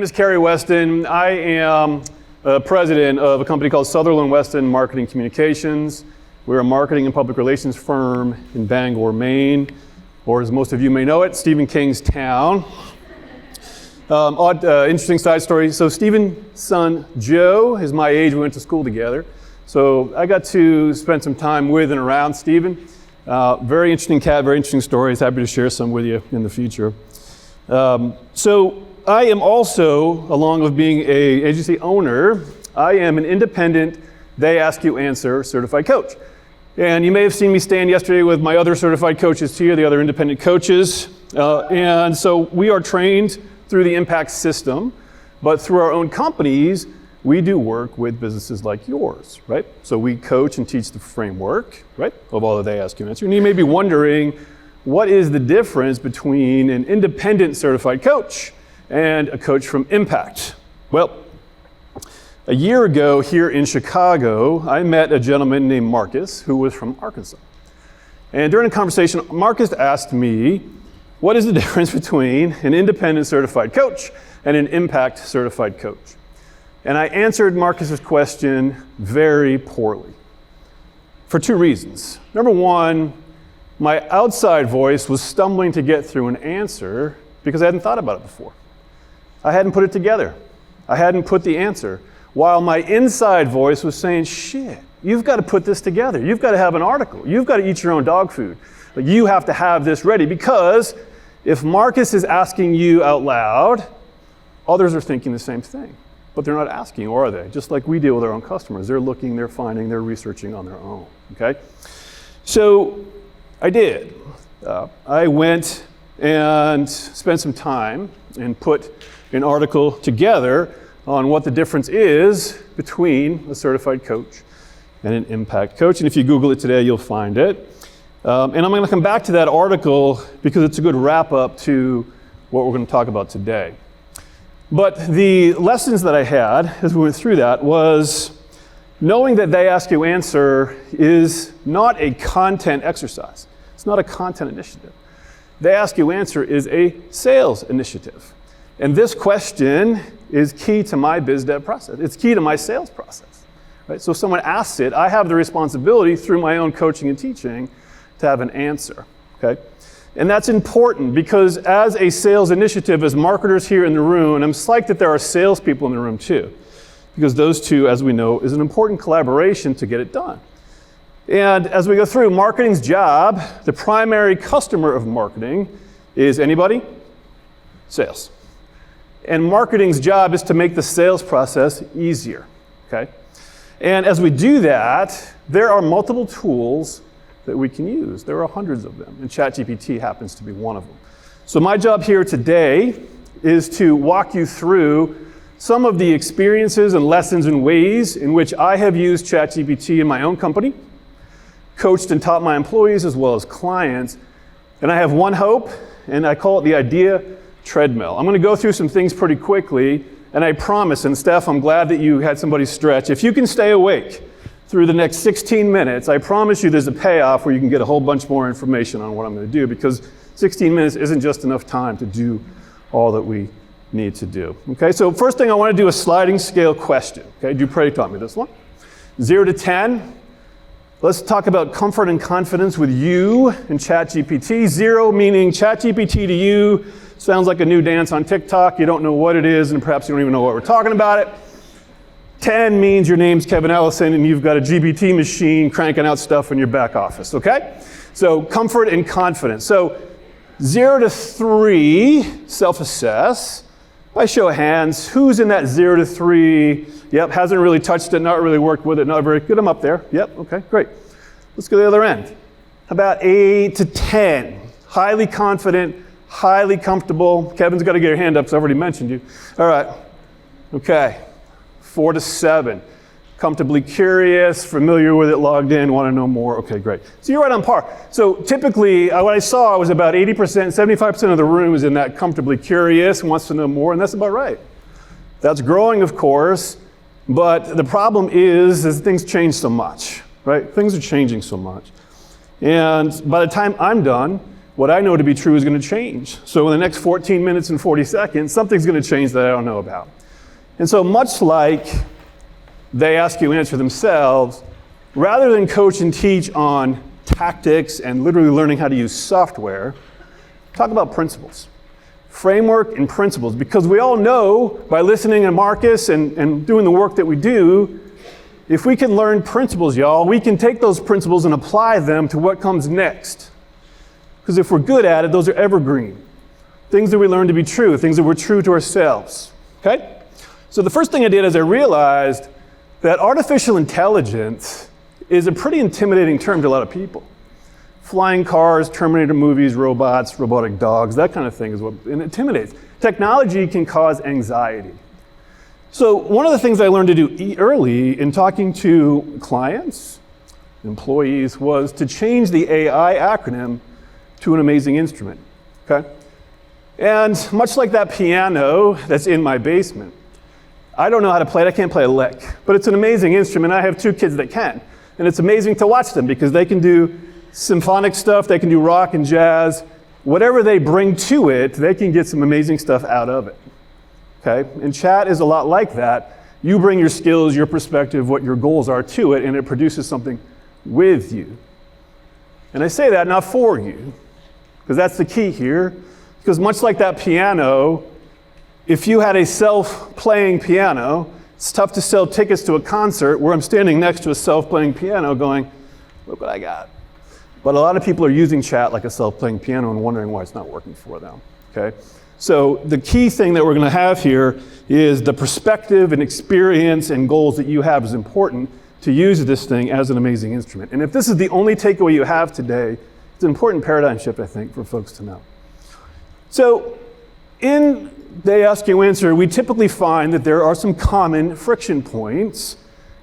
is Cary Weston. I am president of a company called Sutherland Weston Marketing Communications. We're a marketing and public relations firm in Bangor, Maine, or as most of you may know it, Stephen King's town. Interesting side story. So Stephen's son, Joe, is my age. We went to school together. So I got to spend some time with and around Stephen. Very interesting cat, very interesting stories. Happy to share some with you in the future. So I am also, along with being an agency owner, I am an independent, they ask you answer certified coach. And you may have seen me stand yesterday with my other certified coaches here, the other independent coaches. And so we are trained through the Impact system, but through our own companies, we do work with businesses like yours, right? So we coach and teach the framework, right, of all that they ask you answer. And you may be wondering, what is the difference between an independent certified coach and a coach from Impact? Well, a year ago here in Chicago, I met a gentleman named Marcus who was from Arkansas. And during a conversation, Marcus asked me, what is the difference between an independent certified coach and an Impact certified coach? And I answered Marcus's question very poorly for two reasons. Number one, my outside voice was stumbling to get through an answer because I hadn't thought about it before. I hadn't put it together. I hadn't put the answer. While my inside voice was saying, shit, you've got to put this together. You've got to have an article. You've got to eat your own dog food. Like, you have to have this ready, because if Marcus is asking you out loud, others are thinking the same thing. But they're not asking, or are they? Just like we deal with our own customers. They're looking, they're finding, they're researching on their own, okay? So I did. I went and spent some time and put an article together on what the difference is between a certified coach and an Impact coach. And if you Google it today, you'll find it. And I'm going to come back to that article because it's a good wrap up to what we're going to talk about today. But the lessons that I had as we went through that was knowing that they ask you answer is not a content exercise. It's not a content initiative. They ask you answer is a sales initiative. And this question is key to my biz dev process. It's key to my sales process. Right? So if someone asks it, I have the responsibility through my own coaching and teaching to have an answer. Okay? And that's important because as a sales initiative, as marketers here in the room, and I'm psyched that there are salespeople in the room too, because those two, as we know, is an important collaboration to get it done. And as we go through, marketing's job, the primary customer of marketing is anybody? Sales. And marketing's job is to make the sales process easier, okay? And as we do that, there are multiple tools that we can use. There are hundreds of them, and ChatGPT happens to be one of them. So my job here today is to walk you through some of the experiences and lessons and ways in which I have used ChatGPT in my own company, coached and taught my employees as well as clients, and I have one hope, and I call it the idea treadmill. I'm going to go through some things pretty quickly, and I promise, and Steph, I'm glad that you had somebody stretch. If you can stay awake through the next 16 minutes, I promise you there's a payoff where you can get a whole bunch more information on what I'm going to do, because 16 minutes isn't just enough time to do all that we need to do. Okay, so first thing I want to do a sliding scale question. Okay, Dupre taught me this one. 0 to 10. Let's talk about comfort and confidence with you and ChatGPT. 0 meaning ChatGPT to you sounds like a new dance on TikTok. You don't know what it is, and perhaps you don't even know what we're talking about it. 10 means your name's Kevin Ellison and you've got a GPT machine cranking out stuff in your back office, okay? So comfort and confidence. So 0 to 3, self-assess. By show of hands, who's in that 0 to 3? Yep, hasn't really touched it, not really worked with it, not very good. I'm up there. Yep, okay, great. Let's go to the other end. How about 8 to 10? Highly confident, highly comfortable. Kevin's got to get your hand up because I already mentioned you. All right, okay. 4 to 7. Comfortably curious, familiar with it, logged in, want to know more. Okay, great. So you're right on par. So typically, what I saw was about 80%, 75% of the room is in that comfortably curious, wants to know more, and that's about right. That's growing, of course, but the problem is things change so much, right? Things are changing so much. And by the time I'm done, what I know to be true is going to change. So in the next 14 minutes and 40 seconds, something's going to change that I don't know about. And so much like they ask you answer themselves, rather than coach and teach on tactics and literally learning how to use software, talk about principles. Framework and principles, because we all know by listening to Marcus and doing the work that we do, if we can learn principles, y'all, we can take those principles and apply them to what comes next. Because if we're good at it, those are evergreen. Things that we learn to be true, things that we're true to ourselves, okay? So the first thing I did is I realized that artificial intelligence is a pretty intimidating term to a lot of people. Flying cars, Terminator movies, robots, robotic dogs, that kind of thing is what intimidates. Technology can cause anxiety. So one of the things I learned to do early in talking to clients, employees, was to change the AI acronym to an amazing instrument, okay? And much like that piano that's in my basement, I don't know how to play it, I can't play a lick, but it's an amazing instrument. I have 2 kids that can, and it's amazing to watch them because they can do symphonic stuff, they can do rock and jazz, whatever they bring to it, they can get some amazing stuff out of it. Okay? And chat is a lot like that. You bring your skills, your perspective, what your goals are to it, and it produces something with you. And I say that not for you, because that's the key here. Because much like that piano, if you had a self-playing piano, it's tough to sell tickets to a concert where I'm standing next to a self-playing piano going, look what I got. But a lot of people are using chat like a self-playing piano and wondering why it's not working for them, okay? So the key thing that we're gonna have here is the perspective and experience and goals that you have is important to use this thing as an amazing instrument. And if this is the only takeaway you have today, it's an important paradigm shift, I think, for folks to know. So in They Ask You Answer, we typically find that there are some common friction points,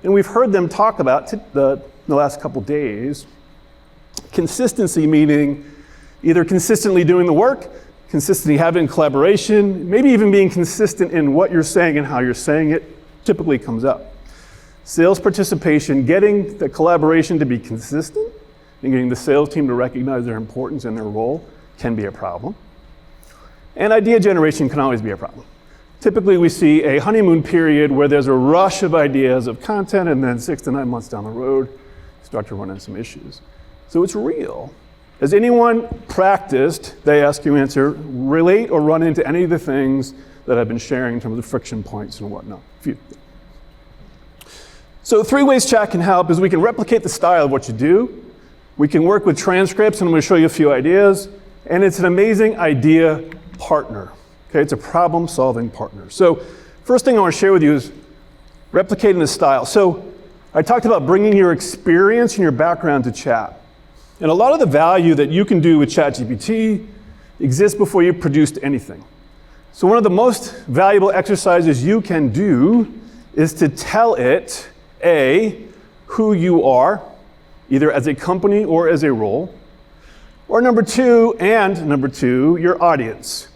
and we've heard them talk about the last couple days. Consistency meaning either consistently doing the work, consistently having collaboration, maybe even being consistent in what you're saying and how you're saying it typically comes up. Sales participation, getting the collaboration to be consistent and getting the sales team to recognize their importance and their role can be a problem. And idea generation can always be a problem. Typically we see a honeymoon period where there's a rush of ideas of content, and then 6 to 9 months down the road, you start to run into some issues. So it's real. Has anyone practiced They Ask You Answer, relate or run into any of the things that I've been sharing in terms of friction points and whatnot? Few. So 3 ways chat can help is we can replicate the style of what you do, we can work with transcripts, and I'm going to show you a few ideas, and it's an amazing idea partner. Okay, it's a problem-solving partner. So first thing I want to share with you is replicating the style. So I talked about bringing your experience and your background to chat. And a lot of the value that you can do with ChatGPT exists before you produced anything. So one of the most valuable exercises you can do is to tell it, A, who you are, either as a company or as a role, or number two, your audience.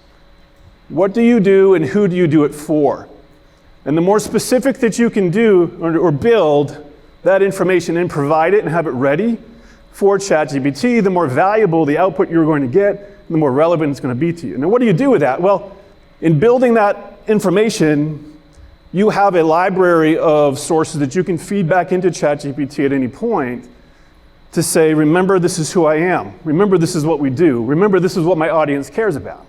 What do you do and who do you do it for? And the more specific that you can do or build that information and provide it and have it ready for ChatGPT, the more valuable the output you're going to get, the more relevant it's going to be to you. Now, what do you do with that? Well, in building that information, you have a library of sources that you can feed back into ChatGPT at any point to say, remember, this is who I am. Remember, this is what we do. Remember, this is what my audience cares about.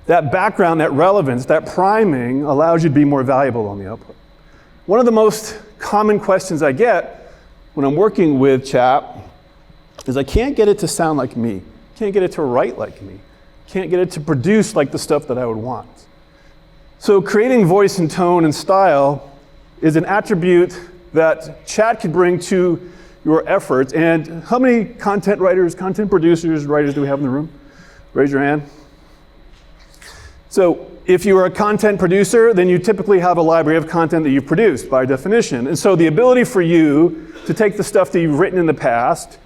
That background, that relevance, that priming allows you to be more valuable on the output. One of the most common questions I get when I'm working with chat is I can't get it to sound like me. Can't get it to write like me. Can't get it to produce like the stuff that I would want. So creating voice and tone and style is an attribute that chat can bring to your efforts. And how many content writers, content producers, writers do we have in the room? Raise your hand. So if you are a content producer, then you typically have a library of content that you've produced by definition. And so the ability for you to take the stuff that you've written in the past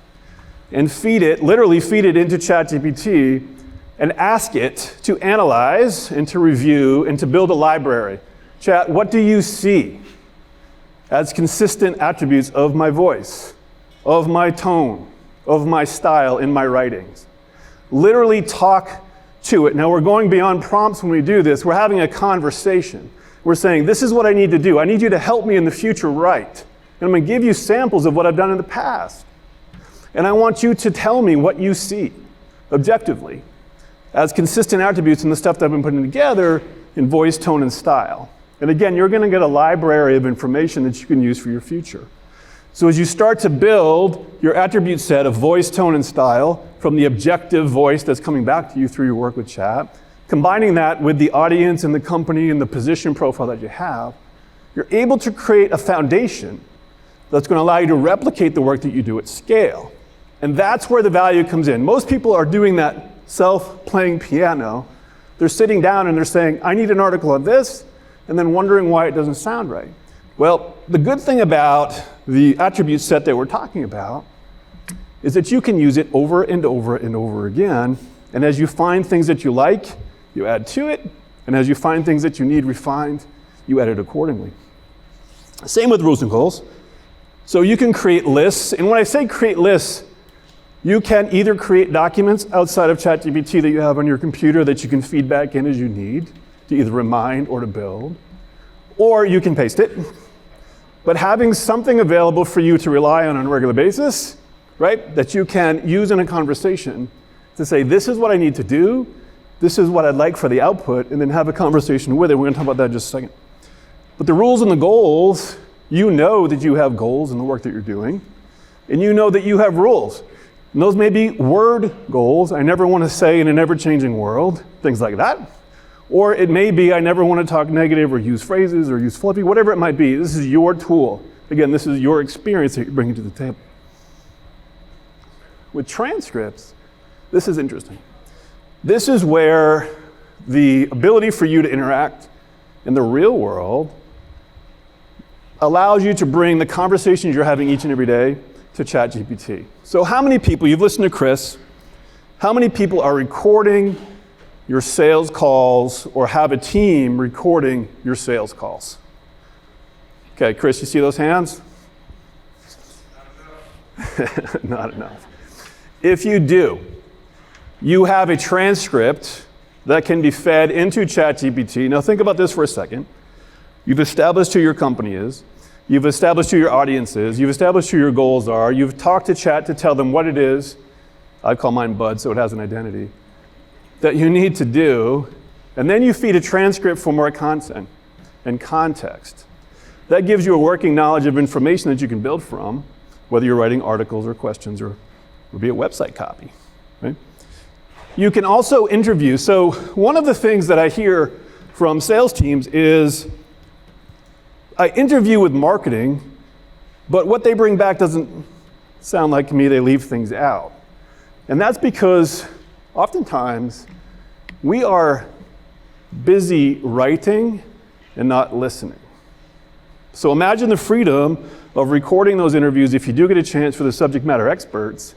and literally feed it into ChatGPT and ask it to analyze and to review and to build a library. Chat, what do you see as consistent attributes of my voice, of my tone, of my style in my writings? literally talk to it. Now we're going beyond prompts when we do this. We're having a conversation. We're saying, this is what I need to do. I need you to help me in the future write. And I'm going to give you samples of what I've done in the past. And I want you to tell me what you see objectively as consistent attributes in the stuff that I've been putting together in voice, tone, and style. And again, you're going to get a library of information that you can use for your future. So as you start to build your attribute set of voice, tone, and style from the objective voice that's coming back to you through your work with chat, combining that with the audience and the company and the position profile that you have, you're able to create a foundation that's going to allow you to replicate the work that you do at scale. And that's where the value comes in. Most people are doing that self-playing piano. They're sitting down and they're saying, I need an article on this, and then wondering why it doesn't sound right. Well, the good thing about the attribute set that we're talking about is that you can use it over and over and over again. And as you find things that you like, you add to it. And as you find things that you need refined, you edit accordingly. Same with rules and goals. So you can create lists. And when I say create lists, you can either create documents outside of ChatGPT that you have on your computer that you can feed back in as you need to either remind or to build, or you can paste it. But having something available for you to rely on a regular basis, right, that you can use in a conversation to say, this is what I need to do, this is what I'd like for the output, and then have a conversation with it. We're going to talk about that in just a second. But the rules and the goals, you know that you have goals in the work that you're doing, and you know that you have rules. And those may be word goals. I never want to say in an ever-changing world, things like that. Or it may be I never want to talk negative or use phrases or use fluffy, whatever it might be. This is your tool. Again, this is your experience that you're bringing to the table. With transcripts, this is interesting. This is where the ability for you to interact in the real world allows you to bring the conversations you're having each and every day to ChatGPT. So how many people, you've listened to Chris, how many people are recording your sales calls or have a team recording your sales calls? Okay, Chris, you see those hands? Not enough. Not enough. If you do, you have a transcript that can be fed into ChatGPT. Now think about this for a second. You've established who your company is. You've established who your audience is. You've established who your goals are. You've talked to Chat to tell them what it is. I call mine Bud, so it has an identity, that you need to do. And then you feed a transcript for more content and context. That gives you a working knowledge of information that you can build from, whether you're writing articles or questions or be a website copy. Right? You can also interview. So one of the things that I hear from sales teams is, I interview with marketing, but what they bring back doesn't sound like me. They leave things out. And that's because oftentimes we are busy writing and not listening. So imagine the freedom of recording those interviews if you do get a chance for the subject matter experts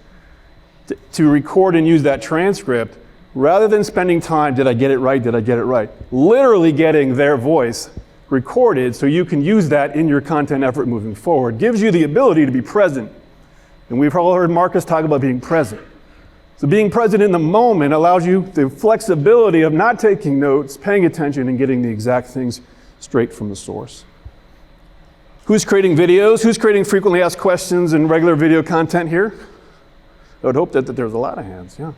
to record and use that transcript rather than spending time, did I get it right, did I get it right? Literally getting their voice recorded so you can use that in your content effort moving forward. Gives you the ability to be present. And we've all heard Marcus talk about being present. So being present in the moment allows you the flexibility of not taking notes, paying attention, and getting the exact things straight from the source. Who's creating videos? Who's creating frequently asked questions and regular video content here? I would hope that there's a lot of hands, yeah.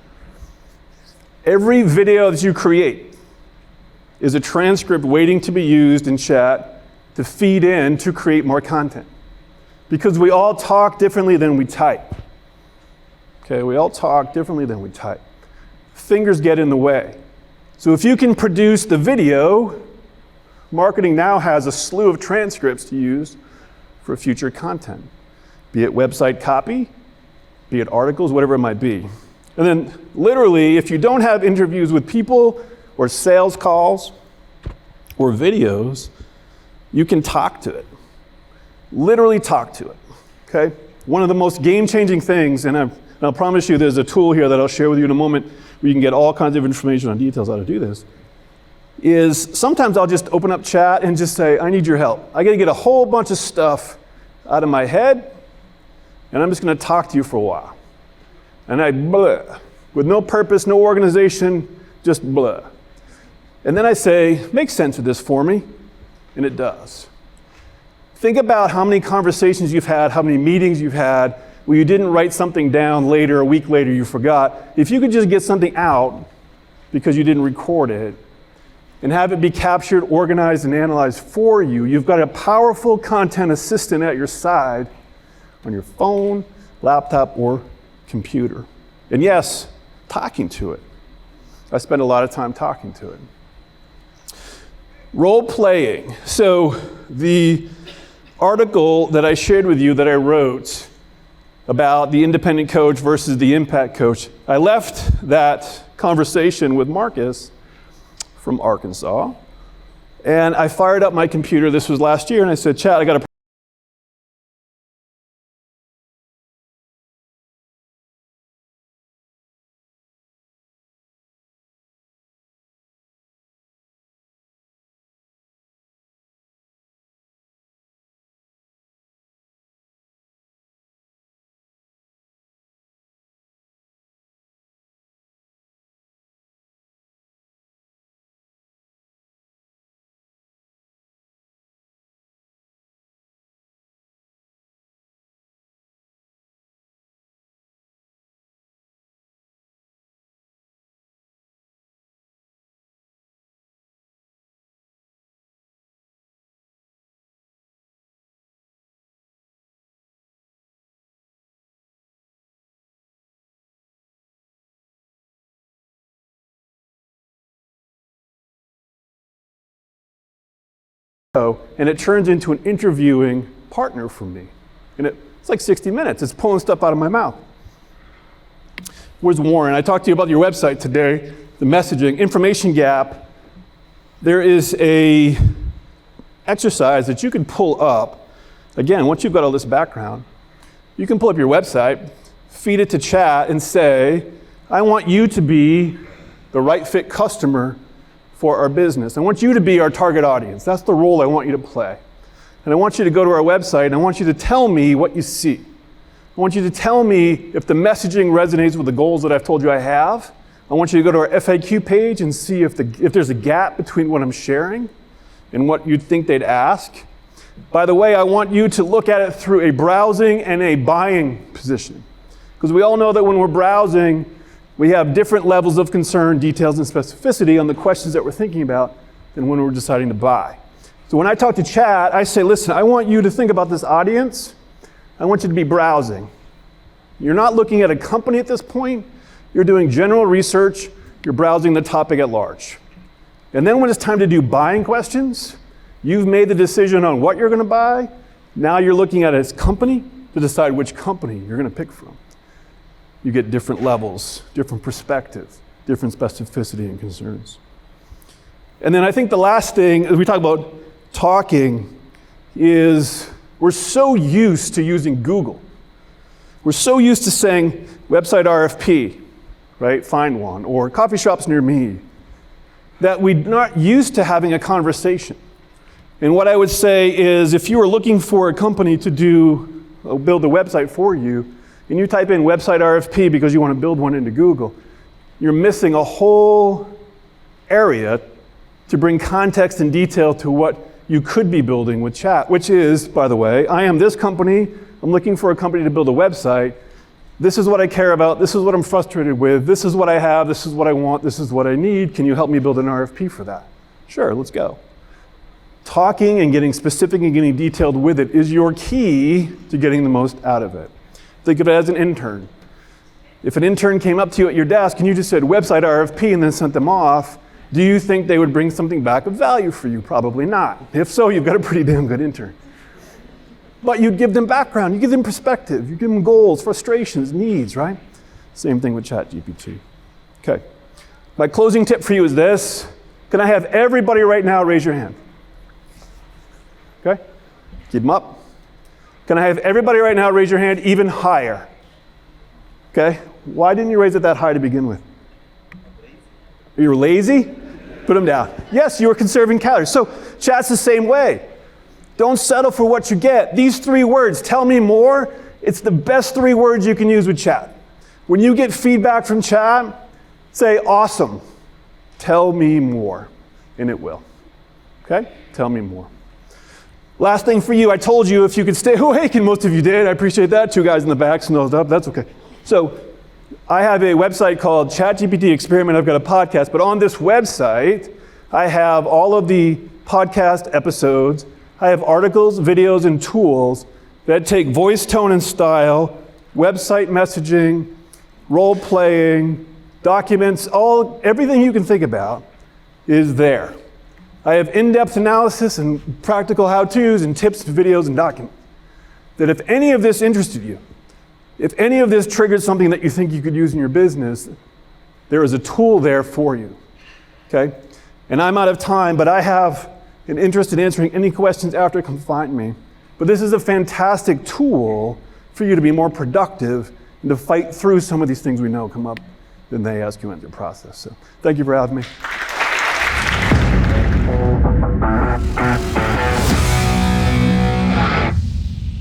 Every video that you create is a transcript waiting to be used in chat to feed in to create more content. Because we all talk differently than we type. Okay, we all talk differently than we type. Fingers get in the way. So if you can produce the video, marketing now has a slew of transcripts to use for future content. Be it website copy, be it articles, whatever it might be. And then literally, if you don't have interviews with people or sales calls or videos, you can talk to it. Literally talk to it, okay? One of the most game-changing things, and I'll promise you there's a tool here that I'll share with you in a moment where you can get all kinds of information on details how to do this, is sometimes I'll just open up chat and just say, I need your help. I gotta get a whole bunch of stuff out of my head, and I'm just gonna talk to you for a while. And with no purpose, no organization, just blah. And then I say, make sense of this for me, and it does. Think about how many conversations you've had, how many meetings you've had, where you didn't write something down later, a week later you forgot. If you could just get something out because you didn't record it, and have it be captured, organized, and analyzed for you, you've got a powerful content assistant at your side on your phone, laptop, or computer. And yes, talking to it. I spend a lot of time talking to it. Role playing. So the article that I shared with you that I wrote about the independent coach versus the impact coach, I left that conversation with Marcus from Arkansas, and I fired up my computer. This was last year, and I said, Chat, I got a and it turns into an interviewing partner for me. And it's like 60 minutes. It's pulling stuff out of my mouth. Where's Warren? I talked to you about your website today, the messaging, information gap. There is a exercise that you can pull up. Again, once you've got all this background, you can pull up your website, feed it to chat, and say, I want you to be the right fit customer for our business. I want you to be our target audience. That's the role I want you to play. And I want you to go to our website, and I want you to tell me what you see. I want you to tell me if the messaging resonates with the goals that I've told you I have. I want you to go to our FAQ page and see if there's a gap between what I'm sharing and what you'd think they'd ask. By the way, I want you to look at it through a browsing and a buying position. Because we all know that when we're browsing, we have different levels of concern, details, and specificity on the questions that we're thinking about than when we're deciding to buy. So when I talk to chat, I say, listen, I want you to think about this audience. I want you to be browsing. You're not looking at a company at this point. You're doing general research. You're browsing the topic at large. And then when it's time to do buying questions, you've made the decision on what you're going to buy. Now you're looking at its company to decide which company you're going to pick from. You get different levels, different perspectives, different specificity and concerns. And then I think the last thing, as we talk about talking, is we're so used to using Google. We're so used to saying website RFP, right? Find one, or coffee shops near me, that we're not used to having a conversation. And what I would say is if you were looking for a company to build a website for you, and you type in website RFP because you want to build one into Google, you're missing a whole area to bring context and detail to what you could be building with chat, which is, by the way, I am this company, I'm looking for a company to build a website, this is what I care about, this is what I'm frustrated with, this is what I have, this is what I want, this is what I need, can you help me build an RFP for that? Sure, let's go. Talking and getting specific and getting detailed with it is your key to getting the most out of it. Think of it as an intern. If an intern came up to you at your desk and you just said website RFP and then sent them off, do you think they would bring something back of value for you? Probably not. If so, you've got a pretty damn good intern. But you give them background, you give them perspective, you give them goals, frustrations, needs, right? Same thing with ChatGPT. Okay. My closing tip for you is this. Can I have everybody right now raise your hand? Okay? Keep them up. Can I have everybody right now raise your hand even higher? Okay? Why didn't you raise it that high to begin with? You were lazy? Put them down. Yes, you were conserving calories. So chat's the same way. Don't settle for what you get. These 3 words, tell me more, it's the best 3 words you can use with chat. When you get feedback from chat, say, awesome, tell me more, and it will. Okay? Tell me more. Last thing for you, I told you if you could stay awake, and most of you did. I appreciate that. 2 guys in the back snoozed up. That's okay. So I have a website called ChatGPT Experiment. I've got a podcast, but on this website, I have all of the podcast episodes. I have articles, videos, and tools that take voice, tone, and style, website messaging, role-playing, documents, everything you can think about is there. I have in-depth analysis and practical how-tos and tips, videos, and documents. That if any of this interested you, if any of this triggered something that you think you could use in your business, there is a tool there for you, okay? And I'm out of time, but I have an interest in answering any questions after, come find me. But this is a fantastic tool for you to be more productive and to fight through some of these things we know come up when they ask you in your process. So thank you for having me.